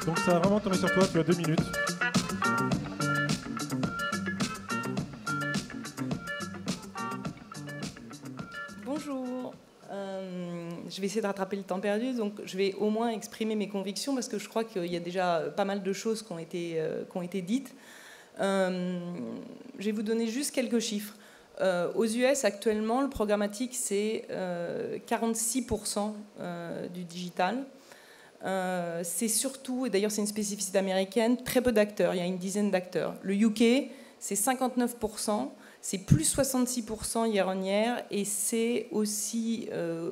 Donc ça a vraiment tombé sur toi, tu as 2 minutes. Bonjour. Je vais essayer de rattraper le temps perdu, donc je vais au moins exprimer mes convictions parce que je crois qu'il y a déjà pas mal de choses qui ont été dites. Je vais vous donner juste quelques chiffres. Aux US, actuellement, le programmatique, c'est 46% du digital. C'est surtout, et d'ailleurs c'est une spécificité américaine, très peu d'acteurs, il y a une dizaine d'acteurs. Le UK, c'est 59%, c'est plus 66% year on year, et c'est aussi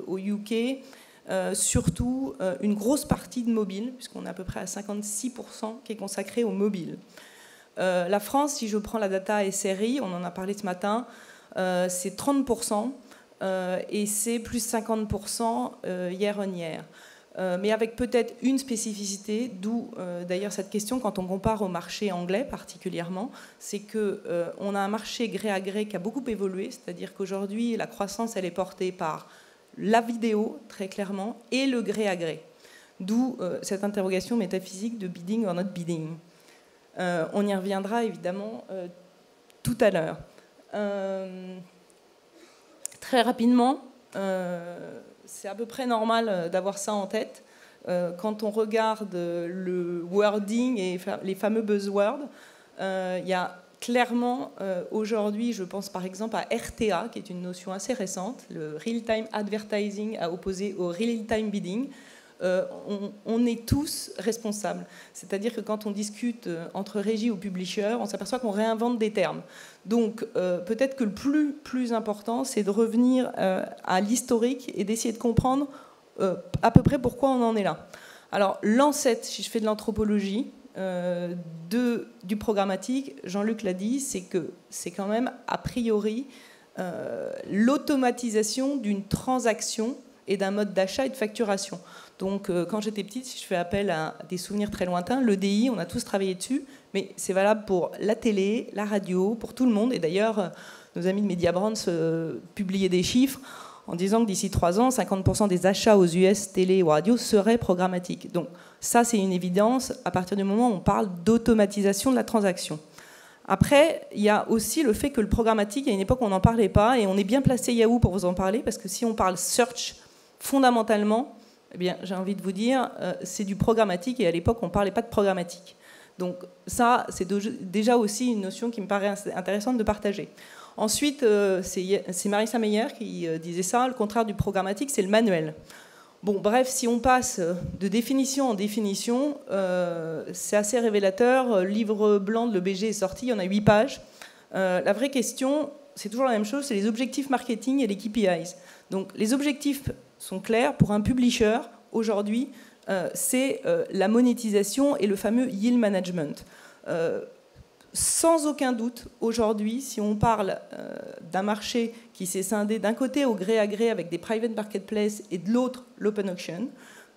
au UK surtout une grosse partie de mobile, puisqu'on est à peu près à 56% qui est consacré au mobile. La France, si je prends la data SRI, on en a parlé ce matin, c'est 30% et c'est plus 50% year on year. Mais avec peut-être une spécificité, d'où d'ailleurs cette question quand on compare au marché anglais particulièrement, c'est qu'on a un marché gré à gré qui a beaucoup évolué, c'est-à-dire qu'aujourd'hui la croissance elle est portée par la vidéo très clairement et le gré à gré, d'où cette interrogation métaphysique de bidding or not bidding. On y reviendra évidemment tout à l'heure. Très rapidement, c'est à peu près normal d'avoir ça en tête. Quand on regarde le wording et les fameux buzzwords, il y a clairement aujourd'hui, je pense par exemple à RTA, qui est une notion assez récente, le real-time advertising à opposer au real-time bidding. On est tous responsables. C'est-à-dire que quand on discute entre régie ou publisher, on s'aperçoit qu'on réinvente des termes. Donc peut-être que le plus important, c'est de revenir à l'historique et d'essayer de comprendre à peu près pourquoi on en est là. Alors l'ancêtre, si je fais de l'anthropologie, du programmatique, Jean-Luc l'a dit, c'est que c'est quand même a priori l'automatisation d'une transaction et d'un mode d'achat et de facturation. Donc quand j'étais petite, si je fais appel à des souvenirs très lointains, l'EDI, on a tous travaillé dessus, mais c'est valable pour la télé, la radio, pour tout le monde. Et d'ailleurs, nos amis de Mediabrands publiaient des chiffres en disant que d'ici 3 ans, 50% des achats aux US, télé ou radio seraient programmatiques. Donc ça, c'est une évidence à partir du moment où on parle d'automatisation de la transaction. Après, il y a aussi le fait que le programmatique, il y a une époque où on n'en parlait pas, et on est bien placé Yahoo pour vous en parler, parce que si on parle search, fondamentalement, eh bien, j'ai envie de vous dire, c'est du programmatique, et à l'époque, on ne parlait pas de programmatique. Donc ça, c'est déjà aussi une notion qui me paraît intéressante de partager. Ensuite, c'est Marissa Meyer qui disait ça, le contraire du programmatique, c'est le manuel. Bon, bref, si on passe de définition en définition, c'est assez révélateur. Le livre blanc de l'EBG est sorti, il y en a 8 pages. La vraie question, c'est toujours la même chose, c'est les objectifs marketing et les KPIs. Donc les objectifs sont clairs. Pour un publisher, aujourd'hui, c'est la monétisation et le fameux yield management. Sans aucun doute, aujourd'hui, si on parle d'un marché qui s'est scindé d'un côté au gré à gré avec des private marketplaces et de l'autre l'open auction,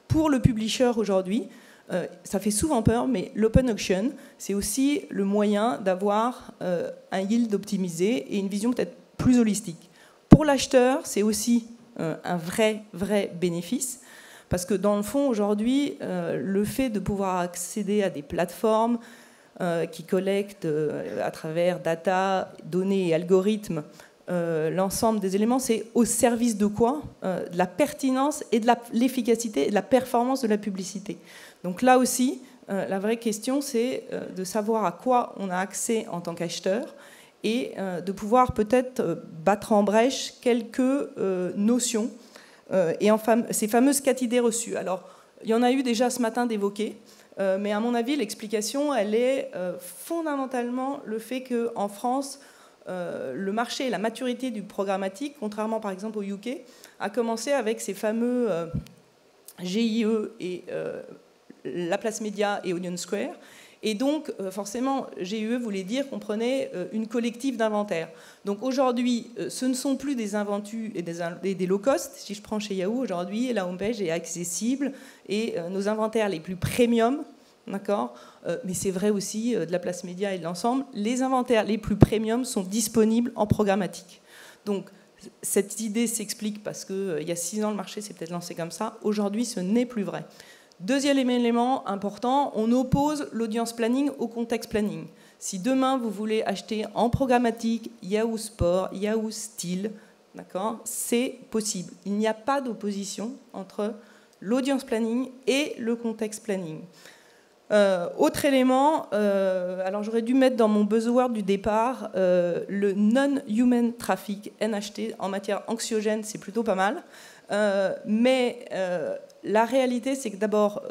pour le publisher aujourd'hui, ça fait souvent peur, mais l'open auction, c'est aussi le moyen d'avoir un yield optimisé et une vision peut-être plus holistique. Pour l'acheteur, c'est aussi un vrai bénéfice, parce que dans le fond, aujourd'hui, le fait de pouvoir accéder à des plateformes qui collectent à travers data, données et algorithmes l'ensemble des éléments, c'est au service de quoi? De la pertinence et de l'efficacité et de la performance de la publicité. Donc là aussi, la vraie question, c'est de savoir à quoi on a accès en tant qu'acheteur et de pouvoir peut-être battre en brèche quelques notions et ces fameuses 4 idées reçues. Alors, il y en a eu déjà ce matin d'évoquer. Mais à mon avis, l'explication, elle est fondamentalement le fait qu'en France, le marché et la maturité du programmatique, contrairement par exemple au UK, a commencé avec ces fameux GIE et La Place Média et Union Square. Et donc, forcément, GIE voulait dire qu'on prenait une collective d'inventaires. Donc aujourd'hui, ce ne sont plus des invendus et des low-cost. Si je prends chez Yahoo, aujourd'hui, la homepage est accessible et nos inventaires les plus premium, d'accord, mais c'est vrai aussi de La Place Média et de l'ensemble, les inventaires les plus premium sont disponibles en programmatique. Donc, cette idée s'explique parce qu'il y a 6 ans, le marché s'est peut-être lancé comme ça. Aujourd'hui, ce n'est plus vrai. Deuxième élément important, on oppose l'audience planning au contexte planning. Si demain vous voulez acheter en programmatique Yahoo Sport, Yahoo Style, d'accord, c'est possible. Il n'y a pas d'opposition entre l'audience planning et le contexte planning. Autre élément, alors j'aurais dû mettre dans mon buzzword du départ le non-human traffic, NHT, en matière anxiogène, c'est plutôt pas mal. Mais la réalité, c'est que d'abord,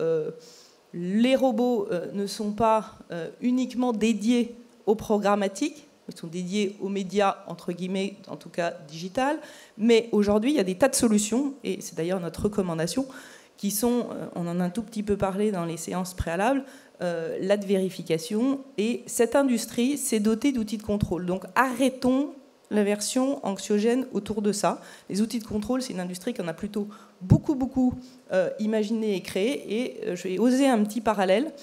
les robots ne sont pas uniquement dédiés au programmatique, ils sont dédiés aux médias, entre guillemets, en tout cas digital, mais aujourd'hui, il y a des tas de solutions, et c'est d'ailleurs notre recommandation, qui sont, on en a un tout petit peu parlé dans les séances préalables, l'ad vérification, et cette industrie s'est dotée d'outils de contrôle. Donc arrêtons la version anxiogène autour de ça. Les outils de contrôle, c'est une industrie qu'on a plutôt beaucoup imaginé et créé, et je vais oser un petit parallèle.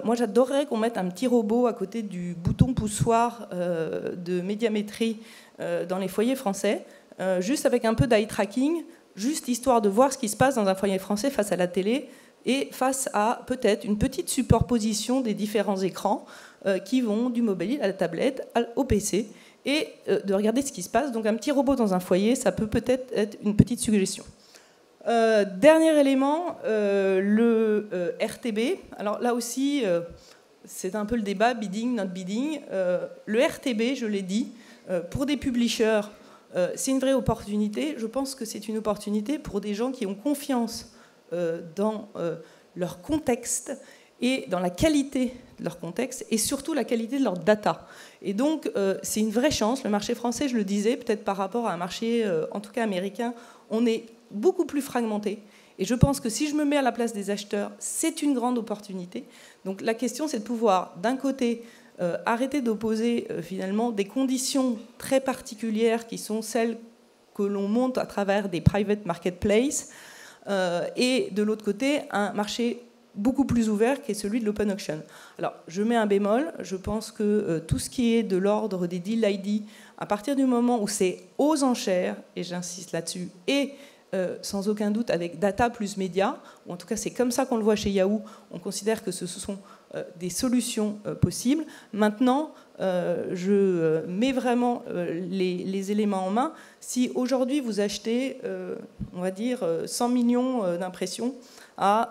Moi, j'adorerais qu'on mette un petit robot à côté du bouton poussoir de médiamétrie dans les foyers français, juste avec un peu d'eye tracking, juste histoire de voir ce qui se passe dans un foyer français face à la télé et face à peut-être une petite superposition des différents écrans qui vont du mobile à la tablette au PC, et de regarder ce qui se passe. Donc un petit robot dans un foyer, ça peut peut-être être une petite suggestion. Dernier élément, le RTB. Alors là aussi, c'est un peu le débat, bidding, not bidding. Le RTB, je l'ai dit, pour des publishers, c'est une vraie opportunité. Je pense que c'est une opportunité pour des gens qui ont confiance dans leur contexte et dans la qualité de leur contexte et surtout la qualité de leur data. Et donc, c'est une vraie chance. Le marché français, je le disais, peut-être par rapport à un marché, en tout cas américain, on est beaucoup plus fragmenté. Et je pense que si je me mets à la place des acheteurs, c'est une grande opportunité. Donc la question, c'est de pouvoir, d'un côté, arrêter d'opposer finalement des conditions très particulières qui sont celles que l'on monte à travers des private marketplaces, et de l'autre côté, un marché beaucoup plus ouvert qui est celui de l'open auction. Alors, je mets un bémol, je pense que tout ce qui est de l'ordre des deal ID, à partir du moment où c'est aux enchères, et j'insiste là-dessus, et sans aucun doute avec data plus média, ou en tout cas c'est comme ça qu'on le voit chez Yahoo, on considère que ce sont des solutions possibles. Maintenant, je mets vraiment les éléments en main. Si aujourd'hui vous achetez, on va dire, 100 millions d'impressions à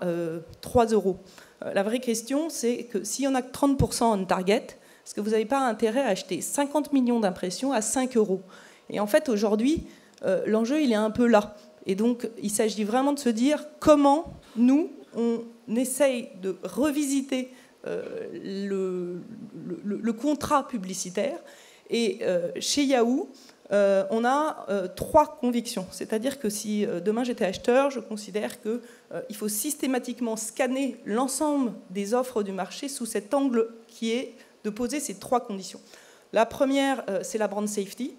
3 €, la vraie question, c'est que s'il n'y en a que 30% on target, est-ce que vous n'avez pas intérêt à acheter 50 millions d'impressions à 5 €? Et en fait, aujourd'hui, l'enjeu, il est un peu là. Et donc, il s'agit vraiment de se dire comment nous, on essaye de revisiter le contrat publicitaire. Et chez Yahoo, on a 3 convictions. C'est-à-dire que si demain j'étais acheteur, je considère qu'il faut systématiquement scanner l'ensemble des offres du marché sous cet angle qui est de poser ces 3 conditions. La première, c'est la brand safety.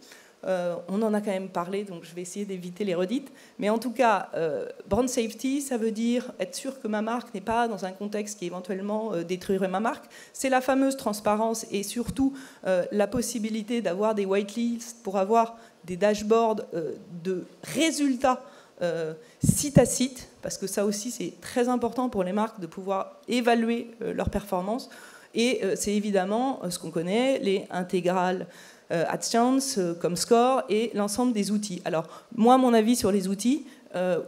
On en a quand même parlé, donc je vais essayer d'éviter les redites. Mais en tout cas, brand safety, ça veut dire être sûr que ma marque n'est pas dans un contexte qui éventuellement détruirait ma marque. C'est la fameuse transparence et surtout la possibilité d'avoir des whitelists pour avoir des dashboards de résultats site à site, parce que ça aussi c'est très important pour les marques de pouvoir évaluer leur performance. Et c'est évidemment ce qu'on connaît, les intégrales AdSense, Comscore et l'ensemble des outils. Alors, moi, mon avis sur les outils,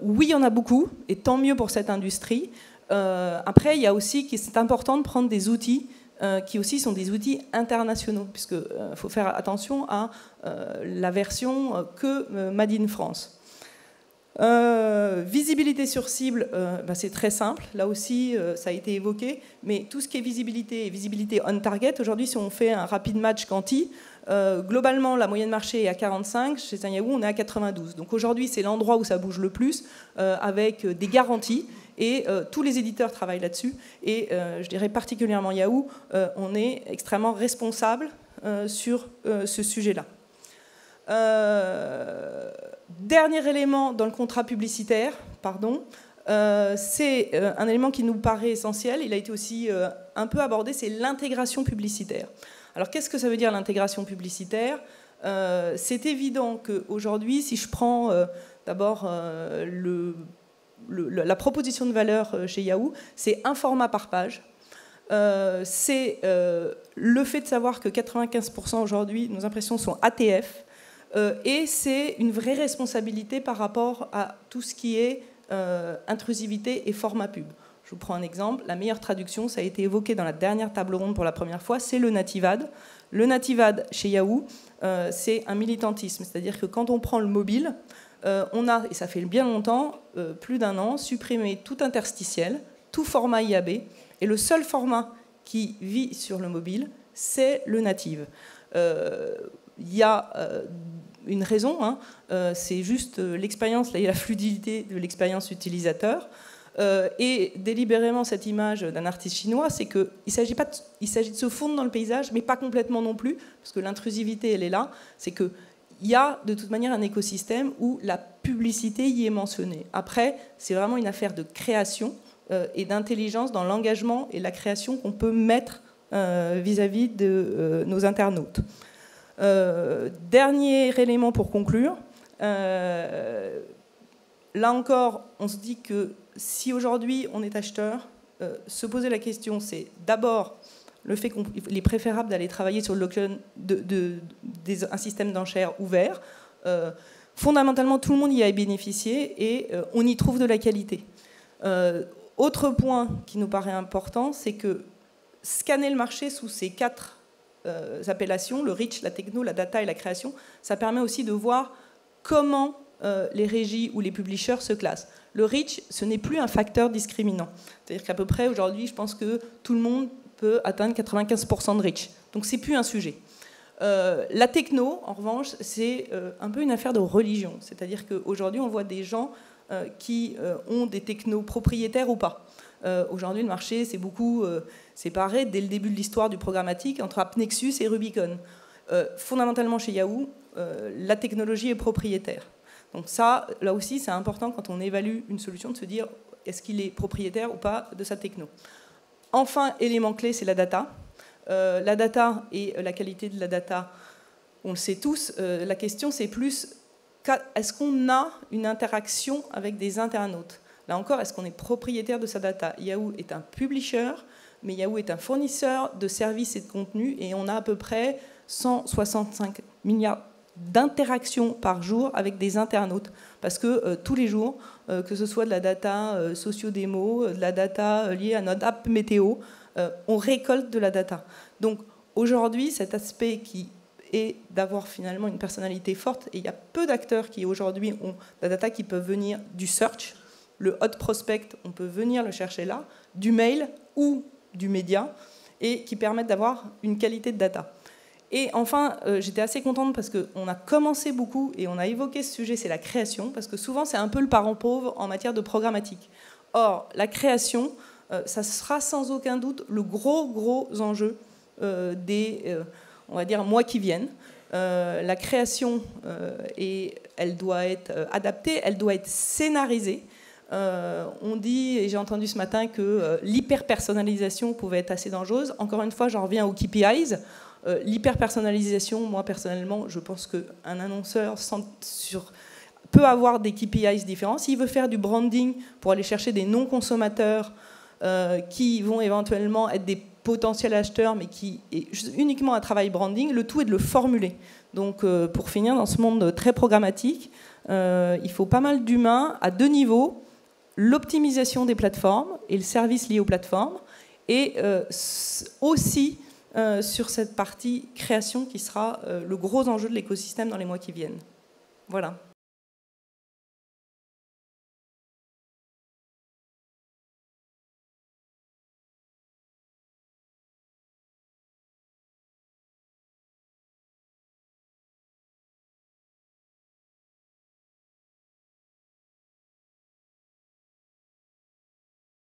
oui, il y en a beaucoup, et tant mieux pour cette industrie. Après, il y a aussi que c'est important de prendre des outils qui aussi sont des outils internationaux, puisqu'il faut faire attention à la version que Made in France. Visibilité sur cible, c'est très simple. Là aussi, ça a été évoqué. Mais tout ce qui est visibilité et visibilité on target, aujourd'hui, si on fait un rapid match quanti, globalement, la moyenne marché est à 45. Chez Yahoo, on est à 92. Donc aujourd'hui, c'est l'endroit où ça bouge le plus, avec des garanties. Et tous les éditeurs travaillent là-dessus. Et je dirais particulièrement Yahoo, on est extrêmement responsable sur ce sujet-là. Dernier élément dans le contrat publicitaire, c'est un élément qui nous paraît essentiel. Il a été aussi un peu abordé, c'est l'intégration publicitaire. Alors qu'est-ce que ça veut dire l'intégration publicitaire? C'est évident qu'aujourd'hui, si je prends d'abord la proposition de valeur chez Yahoo, c'est un format par page. C'est le fait de savoir que 95% aujourd'hui, nos impressions sont ATF, et c'est une vraie responsabilité par rapport à tout ce qui est intrusivité et format pub. Je vous prends un exemple. La meilleure traduction, ça a été évoqué dans la dernière table ronde pour la première fois, c'est le native ad. Le native ad chez Yahoo, c'est un militantisme. C'est-à-dire que quand on prend le mobile, on a, et ça fait bien longtemps, plus d'1 an, supprimé tout interstitiel, tout format IAB, et le seul format qui vit sur le mobile, c'est le native. Il y a une raison, hein, c'est juste l'expérience, la fluidité de l'expérience utilisateur. Et délibérément, cette image d'un artiste chinois, c'est qu'il s'agit de se fondre dans le paysage, mais pas complètement non plus, parce que l'intrusivité, elle est là. C'est qu'il y a de toute manière un écosystème où la publicité y est mentionnée. Après, c'est vraiment une affaire de création et d'intelligence dans l'engagement et la création qu'on peut mettre vis-à-vis de nos internautes. Dernier élément pour conclure. Là encore, on se dit que si aujourd'hui on est acheteur, se poser la question, c'est d'abord le fait qu'il est préférable d'aller travailler sur l'auction un système d'enchères ouvert. Fondamentalement, tout le monde y a bénéficié et on y trouve de la qualité. Autre point qui nous paraît important, c'est que scanner le marché sous ces 4 appellations, le reach, la techno, la data et la création, ça permet aussi de voir comment les régies ou les publishers se classent. Le reach, ce n'est plus un facteur discriminant. C'est-à-dire qu'à peu près, aujourd'hui, je pense que tout le monde peut atteindre 95% de reach. Donc, c'est plus un sujet. La techno, en revanche, c'est un peu une affaire de religion. C'est-à-dire qu'aujourd'hui, on voit des gens qui ont des technos propriétaires ou pas. Aujourd'hui, le marché, c'est beaucoup séparé dès le début de l'histoire du programmatique entre AppNexus et Rubicon. Fondamentalement, chez Yahoo, la technologie est propriétaire. Donc ça, là aussi, c'est important quand on évalue une solution de se dire est-ce qu'il est propriétaire ou pas de sa techno. Enfin, élément clé, c'est la data. La data et la qualité de la data, on le sait tous. La question, c'est plus est-ce qu'on a une interaction avec des internautes? Là encore, est-ce qu'on est propriétaire de sa data? Yahoo est un publisher, mais Yahoo est un fournisseur de services et de contenus, et on a à peu près 165 milliards d'interactions par jour avec des internautes. Parce que tous les jours, que ce soit de la data socio-démo, de la data liée à notre app météo, on récolte de la data. Donc aujourd'hui, cet aspect qui est d'avoir finalement une personnalité forte, et il y a peu d'acteurs qui aujourd'hui ont de la data qui peuvent venir du search, le hot prospect, on peut venir le chercher là, du mail ou du média, et qui permettent d'avoir une qualité de data. Et enfin, j'étais assez contente parce qu'on a commencé beaucoup et on a évoqué ce sujet, c'est la création, parce que souvent c'est un peu le parent pauvre en matière de programmatique. Or, la création, ça sera sans aucun doute le gros enjeu des, on va dire, mois qui viennent. La création, elle doit être adaptée, elle doit être scénarisée. On dit, et j'ai entendu ce matin, que l'hyper-personnalisation pouvait être assez dangereuse. Encore une fois, j'en reviens aux KPIs. L'hyper-personnalisation, moi personnellement, je pense qu'un annonceur peut avoir des KPIs différents. S'il veut faire du branding pour aller chercher des non-consommateurs qui vont éventuellement être des potentiels acheteurs, mais qui est uniquement un travail branding, le tout est de le formuler. Donc pour finir, dans ce monde très programmatique, il faut pas mal d'humains à 2 niveaux, l'optimisation des plateformes et le service lié aux plateformes, et aussi sur cette partie création qui sera le gros enjeu de l'écosystème dans les mois qui viennent. Voilà.